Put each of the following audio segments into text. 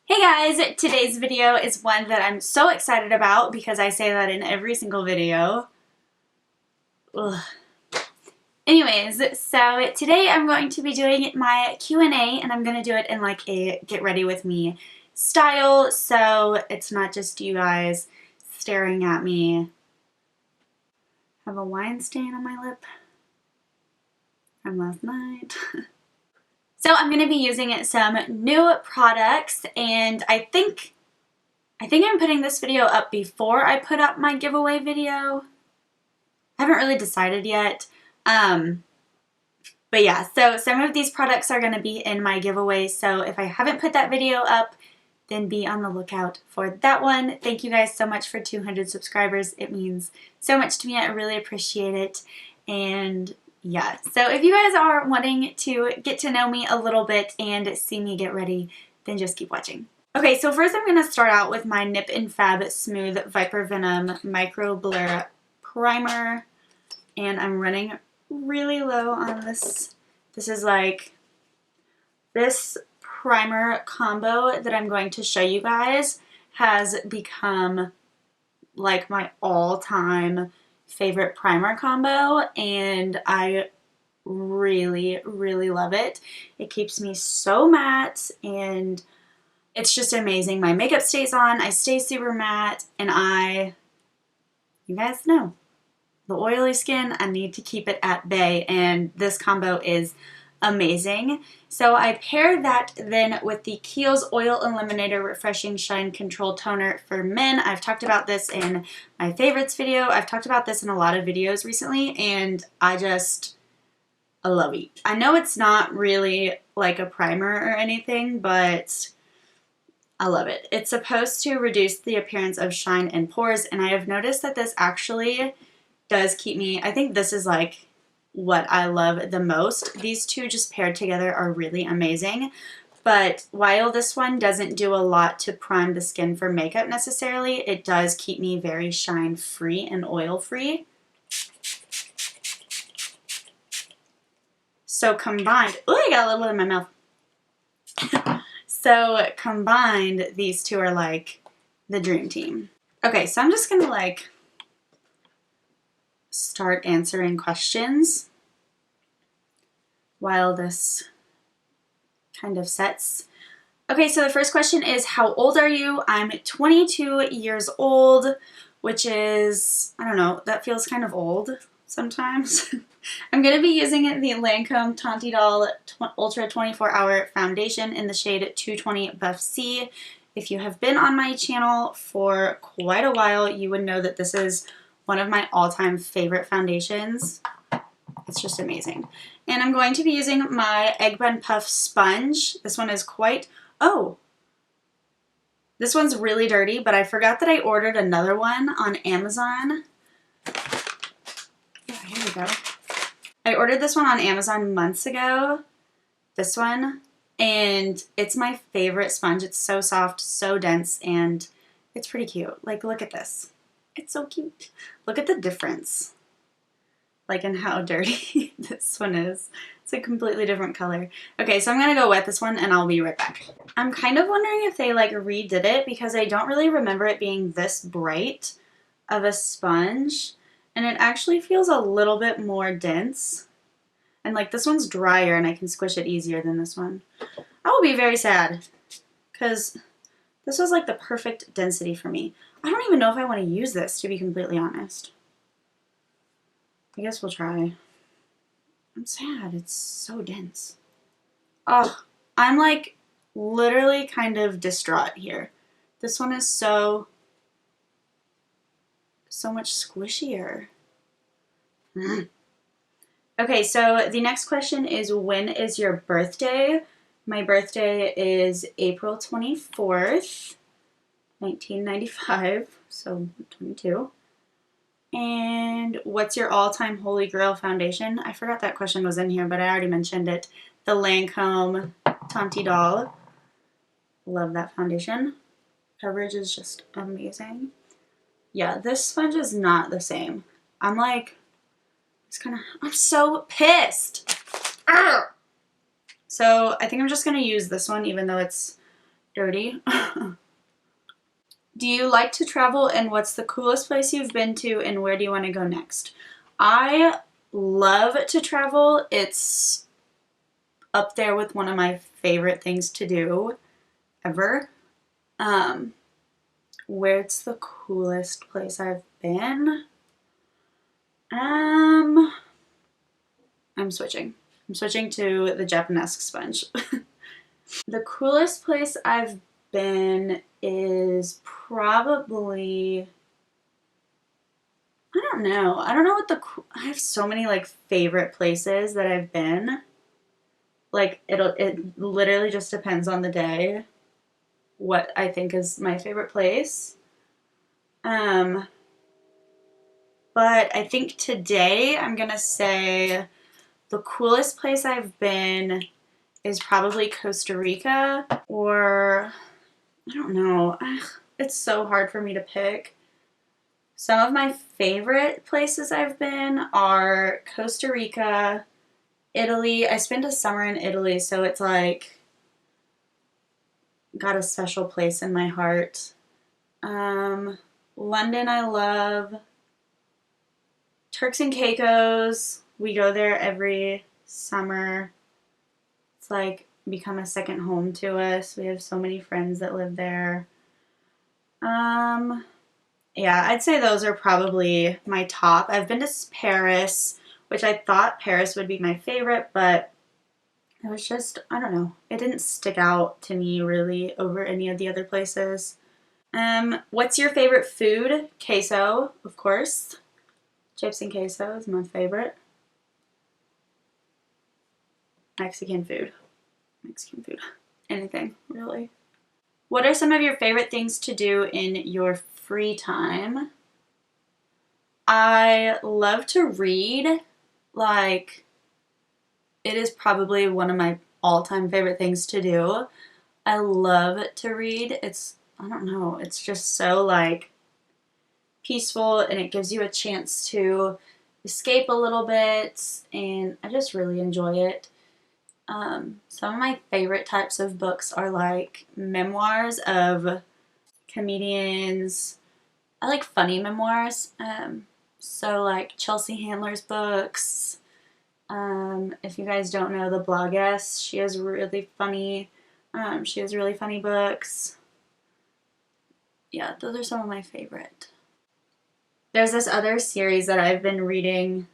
Hey guys, today's video is one that I'm so excited about because I say that in every single video. Ugh. Anyways, so today I'm going to be doing my Q&A and I'm going to do it in like a get ready with me style, so it's not just you guys staring at me. I have a wine stain on my lip from last night. So I'm going to be using some new products, and I think I'm putting this video up before I put up my giveaway video. I haven't really decided yet. But yeah, so some of these products are going to be in my giveaway, so if I haven't put that video up, then be on the lookout for that one. Thank you guys so much for 200 subscribers. It means so much to me. I really appreciate it. And yeah, so if you guys are wanting to get to know me a little bit and see me get ready, then just keep watching. Okay, so first I'm going to start out with my Nip and Fab Smooth Viper Venom Micro Blur Primer. And I'm running really low on this. This is like this primer combo that I'm going to show you guys has become like my all-time favorite primer combo, and I really love it. It keeps me so matte and it's just amazing. My makeup stays on, I stay super matte, and you guys know, the oily skin, I need to keep it at bay, and this combo is amazing. So I pair that then with the Kiehl's Oil Eliminator Refreshing Shine Control Toner for Men. I've talked about this in my favorites video. I've talked about this in a lot of videos recently, and I love it. I know it's not really like a primer or anything, but I love it. It's supposed to reduce the appearance of shine and pores, and I have noticed that this actually does keep me, I think this is like what I love the most. These two just paired together are really amazing. But while this one doesn't do a lot to prime the skin for makeup necessarily, it does keep me very shine free and oil free. So combined, oh, I got a little in my mouth. So combined, these two are like the dream team. Okay, so I'm just gonna like start answering questions while this kind of sets. Okay, so the first question is, how old are you? I'm 22 years old, which is, I don't know, that feels kind of old sometimes. I'm going to be using the Lancome Idole Ultra 24-Hour Foundation in the shade 220 Buff C. If you have been on my channel for quite a while, you would know that this is one of my all-time favorite foundations. It's just amazing. And I'm going to be using my Egg Bun Puff sponge. This one is quite, oh, this one's really dirty, but I forgot that I ordered another one on Amazon. Yeah, here we go. I ordered this one on Amazon months ago, this one, and it's my favorite sponge. It's so soft, so dense, and it's pretty cute. Like, look at this. It's so cute. Look at the difference, like in how dirty this one is. It's a completely different color. Okay, so I'm gonna go wet this one and I'll be right back. I'm kind of wondering if they like redid it because I don't really remember it being this bright of a sponge, and it actually feels a little bit more dense. And like this one's drier and I can squish it easier than this one. I will be very sad because this was like the perfect density for me. I don't even know if I want to use this, to be completely honest. I guess we'll try. I'm sad. It's so dense. Oh, I'm like literally kind of distraught here. This one is so much squishier. Okay, so the next question is, when is your birthday? My birthday is April 24th. 1995, so 22. And what's your all-time holy grail foundation? I forgot that question was in here, but I already mentioned it. The Lancome Teint Idole. Love that foundation. Coverage is just amazing. Yeah, this sponge is not the same. I'm like, I'm so pissed. Arrgh! So I think I'm just gonna use this one, even though it's dirty. Do you like to travel, and what's the coolest place you've been to, and where do you want to go next? I love to travel. It's up there with one of my favorite things to do ever. Where's the coolest place I've been? I'm switching. I'm switching to the Japanese sponge. The coolest place I've been is probably, I don't know. I don't know what I have so many like favorite places that I've been. Like it literally just depends on the day what I think is my favorite place. But I think today I'm gonna say the coolest place I've been is probably Costa Rica, or I don't know. It's so hard for me to pick. Some of my favorite places I've been are Costa Rica, Italy. I spent a summer in Italy, so it's like got a special place in my heart. London I love. Turks and Caicos, we go there every summer. It's like become a second home to us. We have so many friends that live there. Yeah, I'd say those are probably my top. I've been to Paris, which I thought Paris would be my favorite, but it was just, I don't know. It didn't stick out to me really over any of the other places. What's your favorite food? Queso, of course. Chips and queso is my favorite. Mexican food. Anything, really. What are some of your favorite things to do in your free time? I love to read. Like, it is probably one of my all-time favorite things to do. I love to read. I don't know, it's just so like peaceful, and it gives you a chance to escape a little bit, and I just really enjoy it. Some of my favorite types of books are like memoirs of comedians. I like funny memoirs. So like Chelsea Handler's books. If you guys don't know the bloggess, she has really funny books. Yeah, those are some of my favorite. There's this other series that I've been reading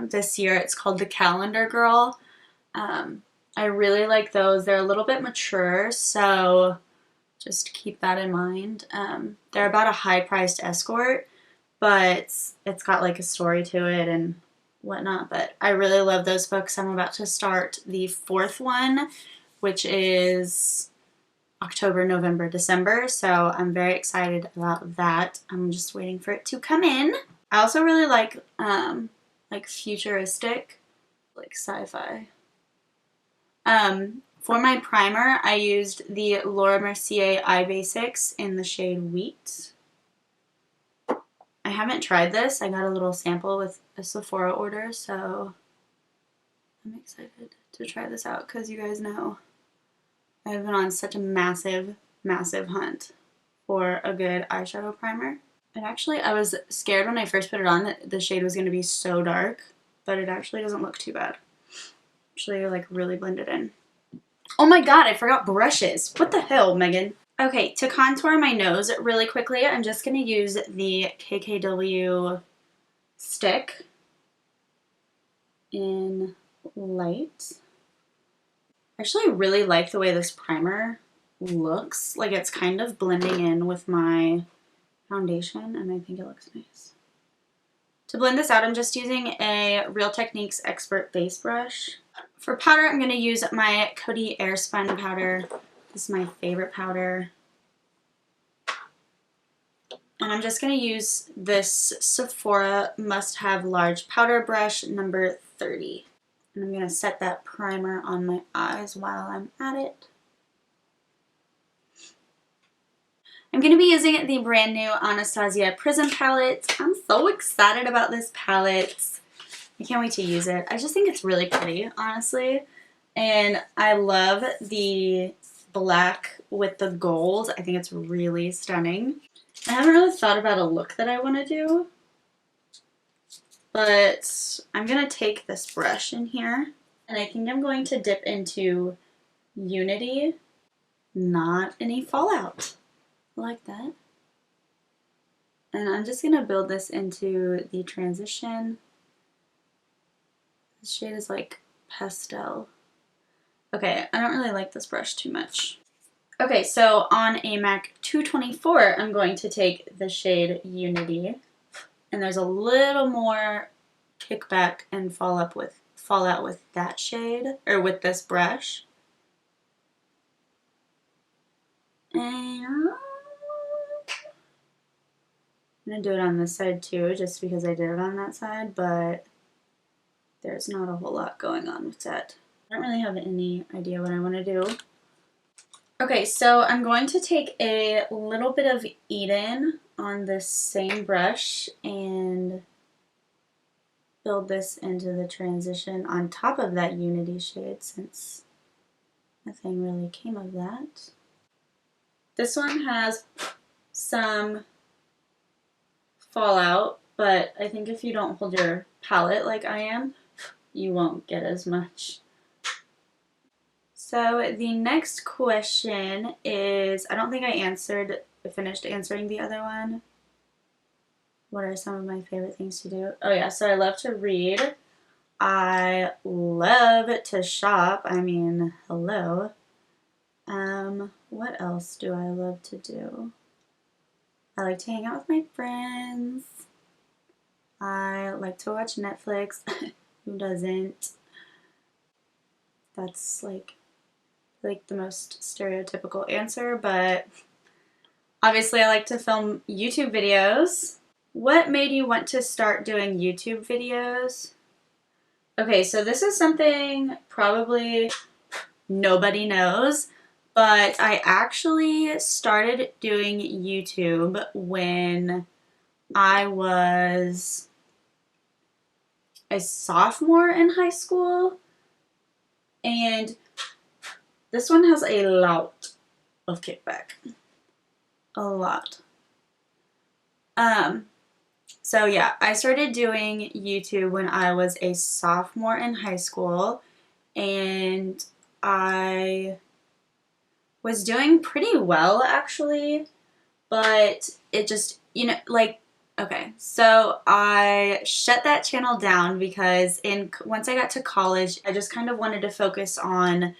this year. It's called The Calendar Girl. I really like those. They're a little bit mature, so just keep that in mind. They're about a high-priced escort, but it's got like a story to it and whatnot. But I really love those books. I'm about to start the 4th one, which is October, November, December, so I'm very excited about that. I'm just waiting for it to come in. I also really like futuristic, like sci-fi. For my primer, I used the Laura Mercier Eye Basics in the shade Wheat. I haven't tried this. I got a little sample with a Sephora order, so I'm excited to try this out because you guys know I've been on such a massive hunt for a good eyeshadow primer. And actually, I was scared when I first put it on that the shade was going to be so dark, but it actually doesn't look too bad. Actually, like really blended in. Oh my god, I forgot brushes. What the hell, Megan? Okay, to contour my nose really quickly, I'm just going to use the KKW stick in light. I actually really like the way this primer looks. Like it's kind of blending in with my foundation, and I think it looks nice. To blend this out, I'm just using a Real Techniques Expert Base Brush. For powder, I'm going to use my Coty Airspun powder. This is my favorite powder. And I'm just going to use this Sephora Must Have Large Powder Brush number 30. And I'm going to set that primer on my eyes while I'm at it. I'm going to be using the brand new Anastasia Prism Palette. I'm so excited about this palette. I can't wait to use it. I just think it's really pretty, honestly. And I love the black with the gold. I think it's really stunning. I haven't really thought about a look that I want to do, but I'm going to take this brush in here, and I think I'm going to dip into Unity, not any fallout. I like that. And I'm just going to build this into the transition. This shade is like pastel. Okay, I don't really like this brush too much. Okay, so on a MAC 224, I'm going to take the shade Unity, and there's a little more kickback and fallout with that shade, or with this brush. And I'm gonna do it on this side too, just because I did it on that side, but there's not a whole lot going on with that. I don't really have any idea what I want to do. Okay, so I'm going to take a little bit of Eden on this same brush and build this into the transition on top of that Unity shade, since nothing really came of that. This one has some fallout, but I think if you don't hold your palette like I am, you won't get as much. So the next question is, I don't think I finished answering the other one. What are some of my favorite things to do? Oh yeah, so I love to read. I love to shop. I mean, hello. What else do I love to do? I like to hang out with my friends. I like to watch Netflix. Who doesn't? That's like the most stereotypical answer, but obviously I like to film YouTube videos. What made you want to start doing YouTube videos? Okay, so this is something probably nobody knows, but I actually started doing YouTube when I was a sophomore in high school, and this one has a lot of kickback. A lot. So yeah, I started doing YouTube when I was a sophomore in high school, and I was doing pretty well actually, but it just, okay, so I shut that channel down because once I got to college, I just kind of wanted to focus on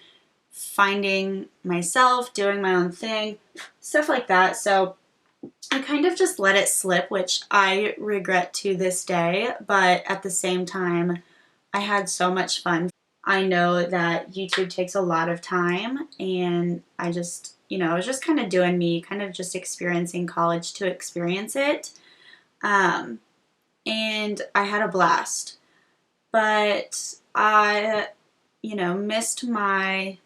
finding myself, doing my own thing, stuff like that. So I kind of just let it slip, which I regret to this day, but at the same time, I had so much fun. I know that YouTube takes a lot of time, and I just, I was just kind of doing me, kind of just experiencing college to experience it. And I had a blast, but I, missed my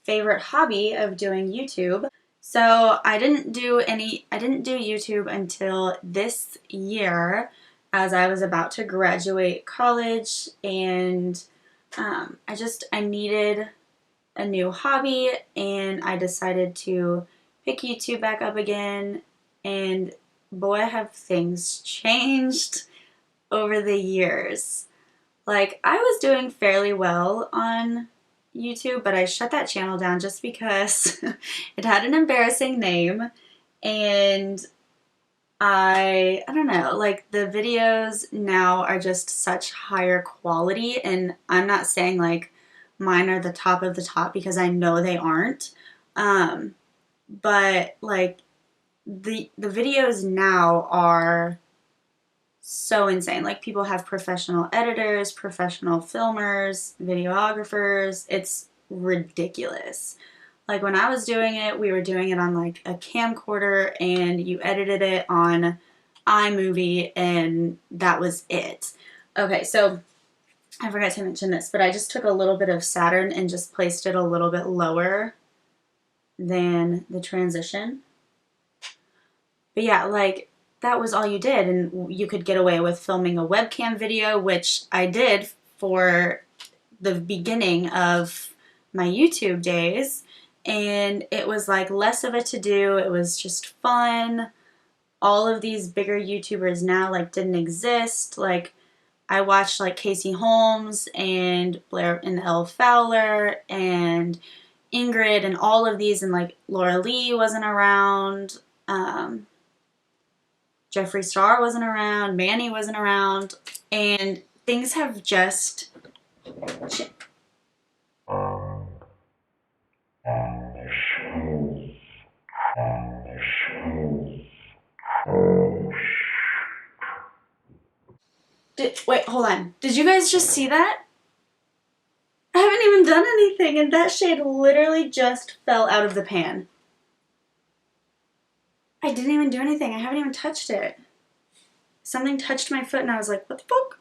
favorite hobby of doing YouTube. So I didn't do YouTube until this year, as I was about to graduate college, and I needed a new hobby, and I decided to pick YouTube back up again, and boy, have things changed over the years. Like, I was doing fairly well on YouTube, but I shut that channel down just because it had an embarrassing name, and I don't know, like, the videos now are just such higher quality, and I'm not saying like mine are the top of the top, because I know they aren't, but like the videos now are so insane. Like, people have professional editors, professional filmers, videographers. It's ridiculous. Like, when I was doing it, we were doing it on like a camcorder, and you edited it on iMovie, and that was it. Okay, so I forgot to mention this, but I just took a little bit of Saturn and just placed it a little bit lower than the transition. But yeah, like, that was all you did, and you could get away with filming a webcam video, which I did for the beginning of my YouTube days, and it was like less of a to-do. It was just fun. All of these bigger YouTubers now like didn't exist. Like I watched like Casey Holmes and Blair and Elle Fowler and Ingrid and all of these, and like Laura Lee wasn't around. Jeffree Star wasn't around. Manny wasn't around. And things have just... Wait, hold on. Did you guys just see that? I haven't even done anything, and that shade literally just fell out of the pan. I didn't even do anything. I haven't even touched it. Something touched my foot, and I was like, what the fuck?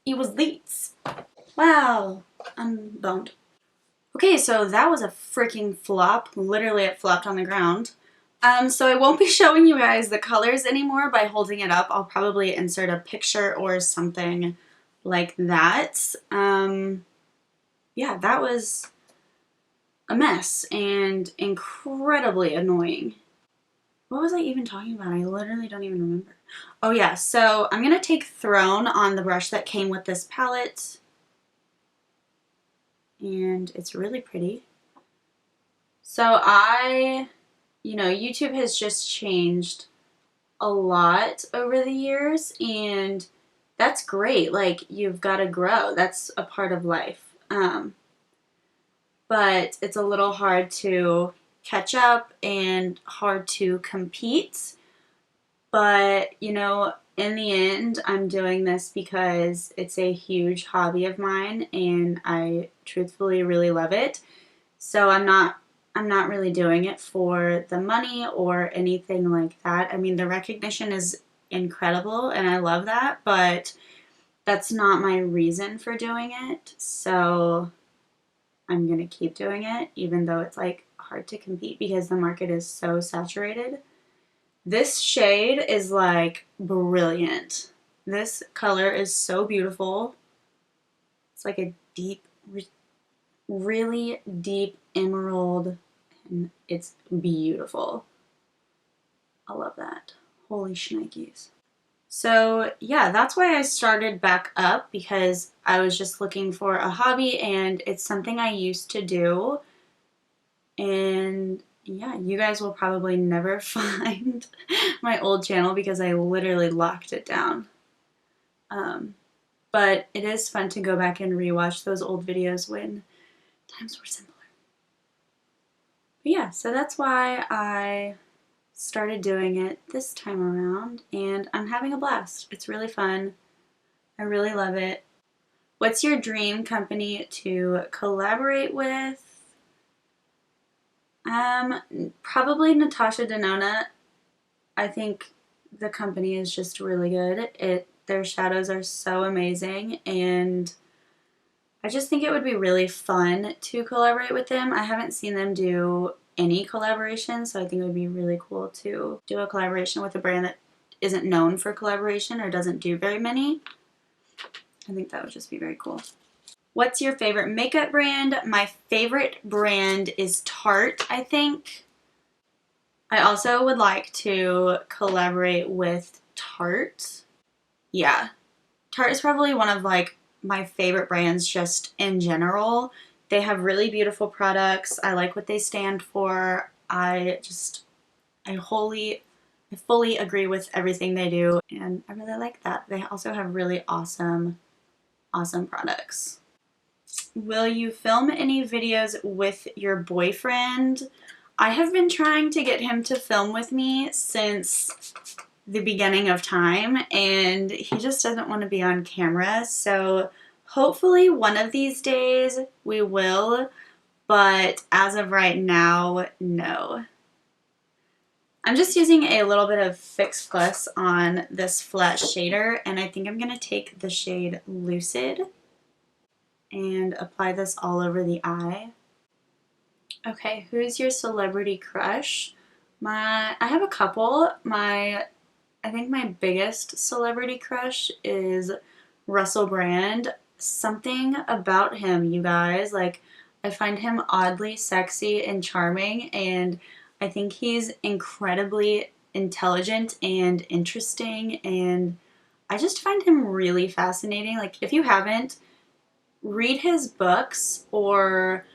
It was leaks. Wow. I'm boned. Okay, so that was a freaking flop. Literally, it flopped on the ground. So I won't be showing you guys the colors anymore by holding it up. I'll probably insert a picture or something like that. Yeah, that was a mess and incredibly annoying. What was I even talking about? I literally don't even remember. Oh yeah, so I'm going to take Throne on the brush that came with this palette. And it's really pretty. So YouTube has just changed a lot over the years, and that's great. Like, you've got to grow. That's a part of life. But it's a little hard to catch up and hard to compete. But, in the end, I'm doing this because it's a huge hobby of mine, and I truthfully really love it. So I'm not really doing it for the money or anything like that. I mean, the recognition is incredible, and I love that, but that's not my reason for doing it. So I'm going to keep doing it, even though it's like hard to compete because the market is so saturated. This shade is like brilliant. This color is so beautiful. It's like a deep, really deep emerald, and it's beautiful. I love that. Holy shnikes. So yeah, that's why I started back up, because I was just looking for a hobby, and it's something I used to do. And yeah, you guys will probably never find my old channel because I literally locked it down. But it is fun to go back and rewatch those old videos when times were simpler. But yeah, so that's why I started doing it this time around, and I'm having a blast. It's really fun. I really love it. What's your dream company to collaborate with? Probably Natasha Denona. I think the company is just really good. Their shadows are so amazing, and I just think it would be really fun to collaborate with them. I haven't seen them do any collaboration, so I think it would be really cool to do a collaboration with a brand that isn't known for collaboration or doesn't do very many. I think that would just be very cool. What's your favorite makeup brand? My favorite brand is Tarte, I think. I also would like to collaborate with Tarte. Yeah, Tarte is probably one of like my favorite brands just in general. They have really beautiful products. I like what they stand for. I fully agree with everything they do, and I really like that. They also have really awesome products. Will you film any videos with your boyfriend? I have been trying to get him to film with me since the beginning of time, and he just doesn't want to be on camera. So hopefully one of these days we will, but as of right now, no. I'm just using a little bit of Fix Plus on this flat shader, and I think I'm going to take the shade Lucid and apply this all over the eye. Okay, who's your celebrity crush? I have a couple. I think my biggest celebrity crush is Russell Brand. Something about him, you guys. Like, I find him oddly sexy and charming, and I think he's incredibly intelligent and interesting, and I just find him really fascinating. Like, if you haven't, read his books or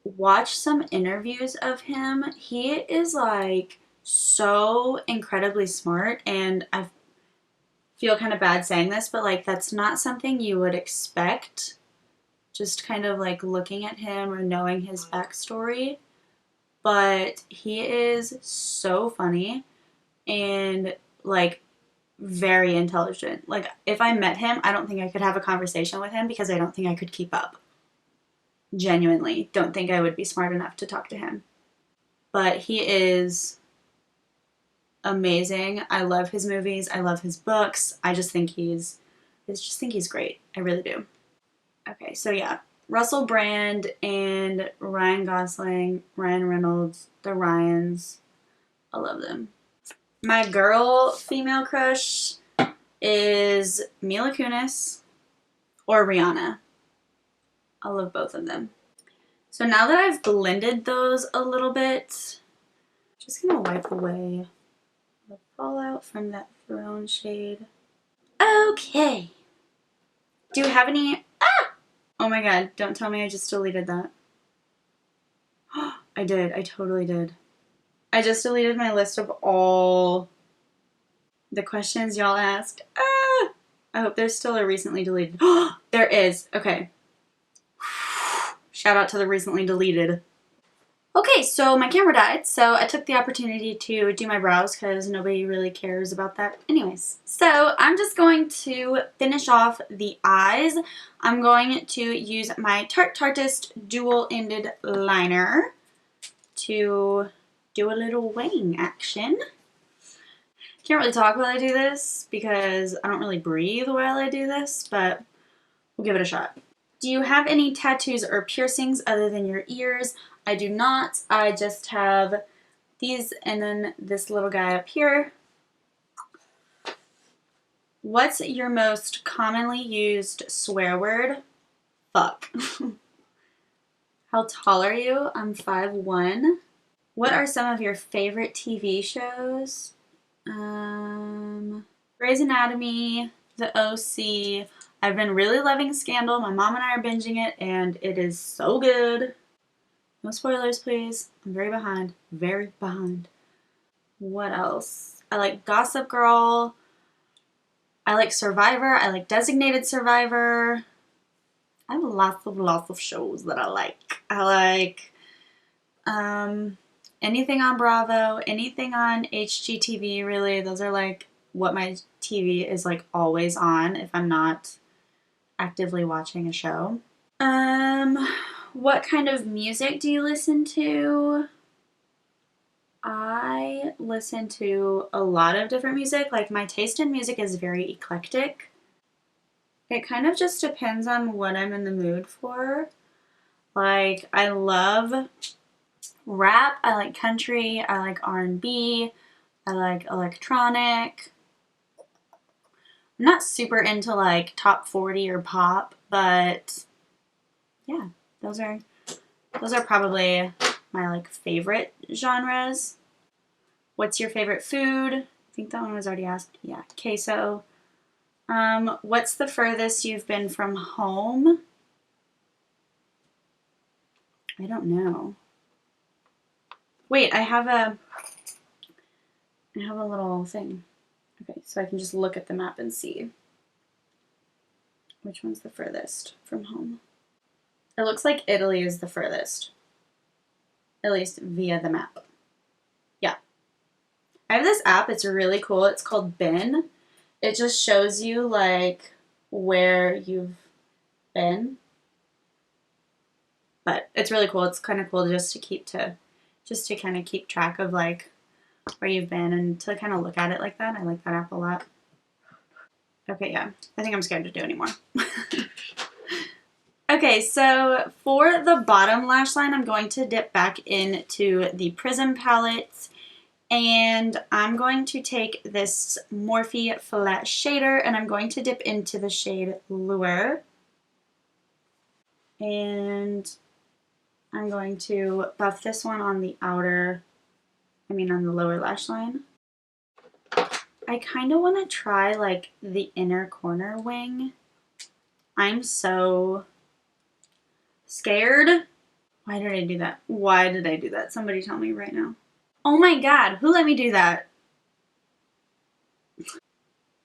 watch some interviews of him. He is like so incredibly smart, and I feel kind of bad saying this, but like that's not something you would expect just kind of like looking at him or knowing his backstory. But he is so funny and like very intelligent. Like, if I met him, I don't think I could have a conversation with him because I don't think I could keep up. Genuinely don't think I would be smart enough to talk to him. But he is amazing. I love his movies. I love his books. I just think he's great. I really do. Okay, so yeah, Russell Brand and Ryan Gosling, Ryan Reynolds, the Ryans. I love them. My girl female crush is Mila Kunis or Rihanna. I love both of them. So now that I've blended those a little bit, I'm just gonna wipe away the fallout from that throne shade. Okay. Do you have any? Ah! Oh my god, don't tell me I just deleted that. I did. I totally did. I just deleted my list of all the questions y'all asked. Ah! I hope there's still a recently deleted. There is. Okay. Shout out to the recently deleted. Okay, so my camera died, so I took the opportunity to do my brows because nobody really cares about that anyways. So I'm just going to finish off the eyes. I'm going to use my Tarte Tarteist dual-ended liner to do a little wing action. Can't really talk while I do this because I don't really breathe while I do this, but we'll give it a shot. Do you have any tattoos or piercings other than your ears? I do not. I just have these and then this little guy up here. What's your most commonly used swear word? Fuck. How tall are you? I'm 5'1". What are some of your favorite TV shows? Grey's Anatomy, The OC. I've been really loving Scandal. My mom and I are binging it, and it is so good. No spoilers, please. I'm very behind. Very behind. What else? I like Gossip Girl. I like Survivor. I like Designated Survivor. I have lots of shows that I like. I like anything on Bravo, anything on HGTV, really. Those are like what my TV is like always on if I'm not actively watching a show. What kind of music do you listen to? I listen to a lot of different music. Like, my taste in music is very eclectic. It kind of just depends on what I'm in the mood for. Like, I love rap, I like country, I like R&B, I like electronic. I'm not super into like top 40 or pop, but yeah, those are probably my like favorite genres. What's your favorite food? I think that one was already asked. Yeah, queso. What's the furthest you've been from home? I don't know. Wait, I have a little thing. Okay, so I can just look at the map and see which one's the furthest from home. It looks like Italy is the furthest, at least via the map. Yeah. I have this app, it's really cool. It's called Bin. It just shows you like where you've been. But it's really cool. It's kind of cool just to kind of keep track of like where you've been and to kind of look at it like that. I like that app a lot. Okay, yeah. I think I'm scared to do anymore. Okay, so for the bottom lash line, I'm going to dip back into the Prism Palette, and I'm going to take this Morphe Flat Shader, and I'm going to dip into the shade Lure. And I'm going to buff this one on the on the lower lash line. I kind of want to try like the inner corner wing. I'm so scared. Why did I do that? Why did I do that? Somebody tell me right now. Oh my god, who let me do that?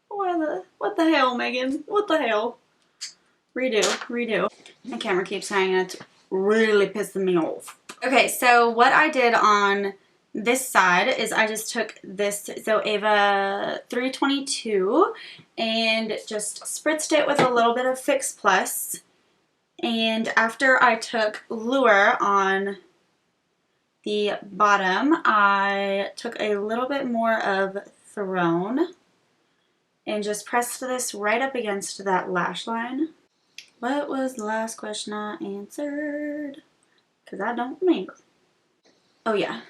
What the hell, Megan? What the hell? Redo. My camera keeps hanging. It's really pissing me off. Okay, so what I did on this side is I just took this Zoeva 322 and just spritzed it with a little bit of Fix Plus. And after I took Lure on the bottom, I took a little bit more of Throne and just pressed this right up against that lash line. What was the last question I answered? Because I don't remember. Oh yeah.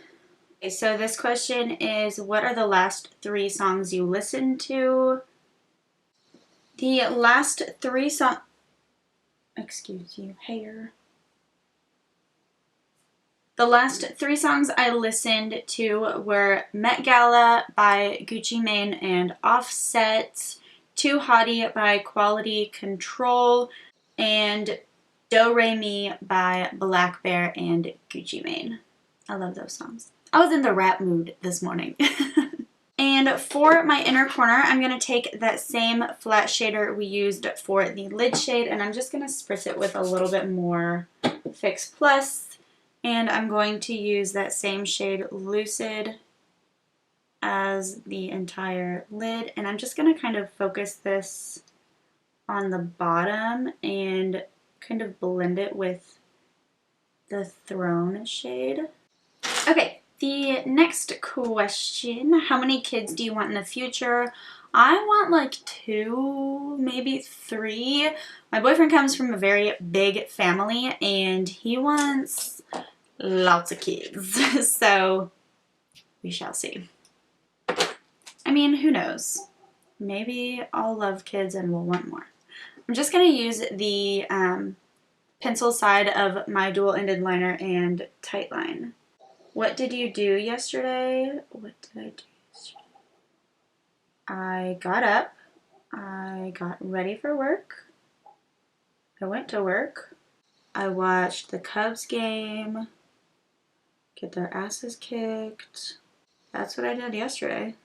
Okay, so this question is, what are the last 3 songs you listened to? The last 3 songs... Excuse you, hair. The last 3 songs I listened to were Met Gala by Gucci Mane and Offset, Too Hottie by Quality Control, and Do Re Mi by Black Bear and Gucci Mane. I love those songs. I was in the rap mood this morning. And for my inner corner, I'm going to take that same flat shader we used for the lid shade, and I'm just going to spritz it with a little bit more Fix Plus. And I'm going to use that same shade Lucid as the entire lid. And I'm just going to kind of focus this on the bottom and kind of blend it with the Throne shade. Okay. The next question, how many kids do you want in the future? I want like 2, maybe 3. My boyfriend comes from a very big family and he wants lots of kids. So we shall see. I mean, who knows? Maybe I'll love kids and we'll want more. I'm just going to use the pencil side of my dual-ended liner and tight line. What did you do yesterday? What did I do yesterday? I got up. I got ready for work. I went to work. I watched the Cubs game. Get their asses kicked. That's what I did yesterday.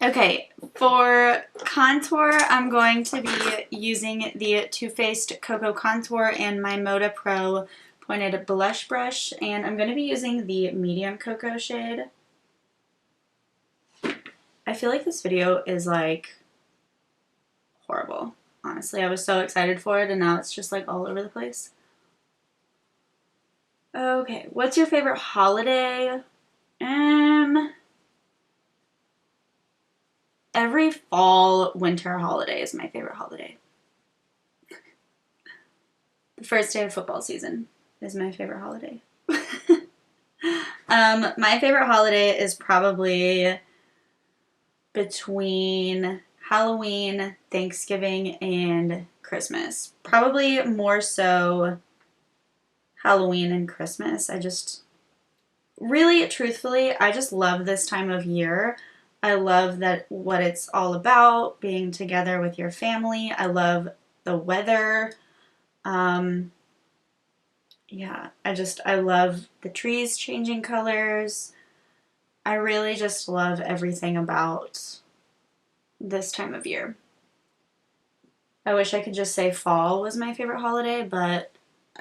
Okay, for contour, I'm going to be using the Too Faced Cocoa Contour and my Moda Pro pointed blush brush, and I'm going to be using the medium cocoa shade. I feel like this video is like horrible. Honestly, I was so excited for it and now it's just like all over the place. Okay, what's your favorite holiday? Every fall, winter holiday is my favorite holiday. The first day of football season is my favorite holiday. My favorite holiday is probably between Halloween, Thanksgiving, and Christmas. Probably more so Halloween and Christmas. I just, really, truthfully, I just love this time of year. I love that what it's all about, being together with your family. I love the weather. Yeah, I love the trees changing colors. I really just love everything about this time of year. I wish I could just say fall was my favorite holiday, but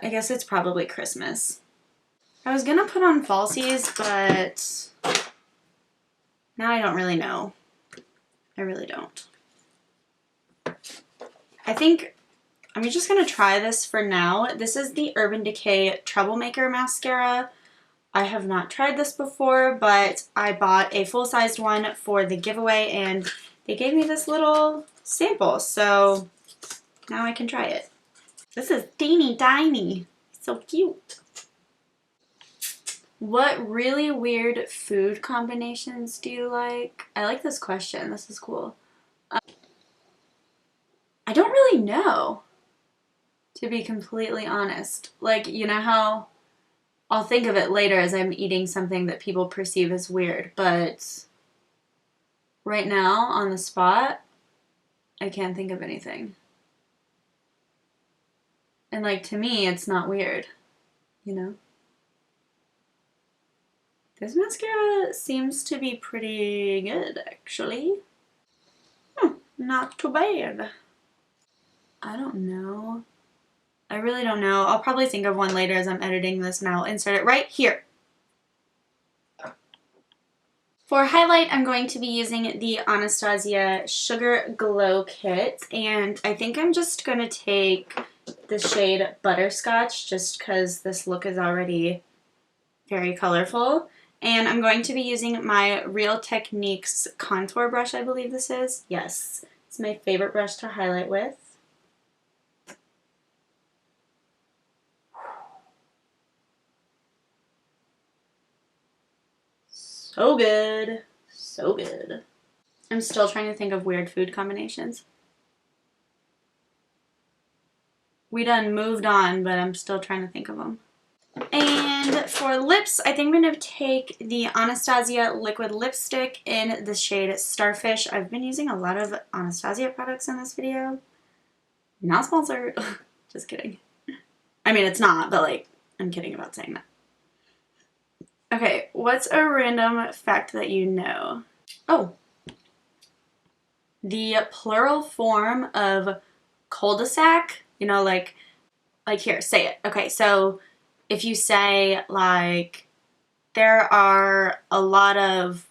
I guess it's probably Christmas. I was gonna put on falsies, but now I don't really know. I really don't. I think I'm just going to try this for now. This is the Urban Decay Troublemaker mascara. I have not tried this before, but I bought a full-sized one for the giveaway, and they gave me this little sample, so now I can try it. This is teeny tiny. So cute. What really weird food combinations do you like? I like this question. This is cool. I don't really know. to be completely honest. Like, you know how I'll think of it later as I'm eating something that people perceive as weird, but right now, on the spot, I can't think of anything. And like, to me, it's not weird, you know? This mascara seems to be pretty good, actually. Not too bad. I don't know. I really don't know. I'll probably think of one later as I'm editing this, and I'll insert it right here. For highlight, I'm going to be using the Anastasia Sugar Glow Kit, and I think I'm just going to take the shade Butterscotch just because this look is already very colorful. And I'm going to be using my Real Techniques contour brush, I believe this is. Yes, it's my favorite brush to highlight with. So good. So good. I'm still trying to think of weird food combinations. We done moved on, but I'm still trying to think of them. And for lips, I think I'm going to take the Anastasia liquid lipstick in the shade Starfish. I've been using a lot of Anastasia products in this video. Not sponsored. Just kidding. I mean, it's not, but like, I'm kidding about saying that. Okay, what's a random fact that you know? Oh. The plural form of cul-de-sac, you know, like here, say it. Okay, so if you say, like, there are a lot of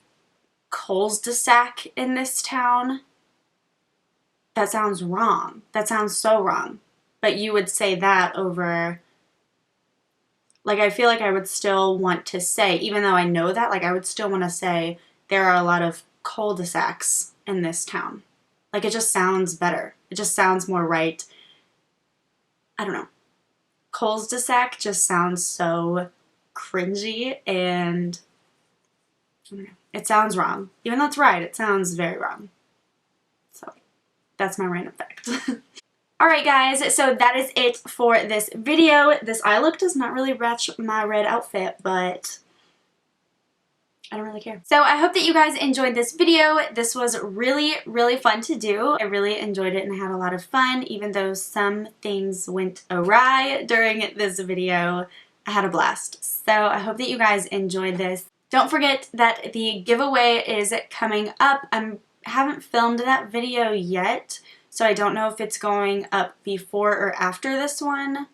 cul-de-sac in this town, that sounds wrong. That sounds so wrong. But you would say that over, like, I feel like I would still want to say, even though I know that, like, I would still want to say there are a lot of cul-de-sacs in this town. Like, it just sounds better. It just sounds more right. I don't know. Cul-de-sac just sounds so cringy, and I don't know. It sounds wrong. Even though it's right, it sounds very wrong. So, that's my random fact. Alright guys, so that is it for this video. This eye look does not really match my red outfit, but I don't really care. So I hope that you guys enjoyed this video. This was really, really fun to do. I really enjoyed it and had a lot of fun, even though some things went awry during this video. I had a blast. So I hope that you guys enjoyed this. Don't forget that the giveaway is coming up. I haven't filmed that video yet, so I don't know if it's going up before or after this one.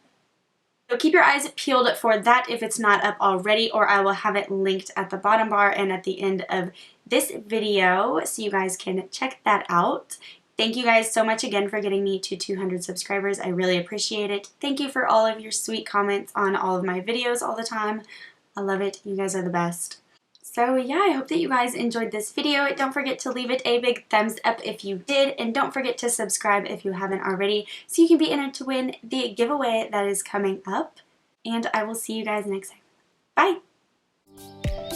So keep your eyes peeled for that if it's not up already, or I will have it linked at the bottom bar and at the end of this video so you guys can check that out. Thank you guys so much again for getting me to 200 subscribers. I really appreciate it. Thank you for all of your sweet comments on all of my videos all the time. I love it. You guys are the best. So yeah, I hope that you guys enjoyed this video. Don't forget to leave it a big thumbs up if you did, and don't forget to subscribe if you haven't already so you can be entered to win the giveaway that is coming up. And I will see you guys next time. Bye!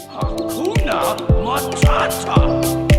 Hakuna Matata!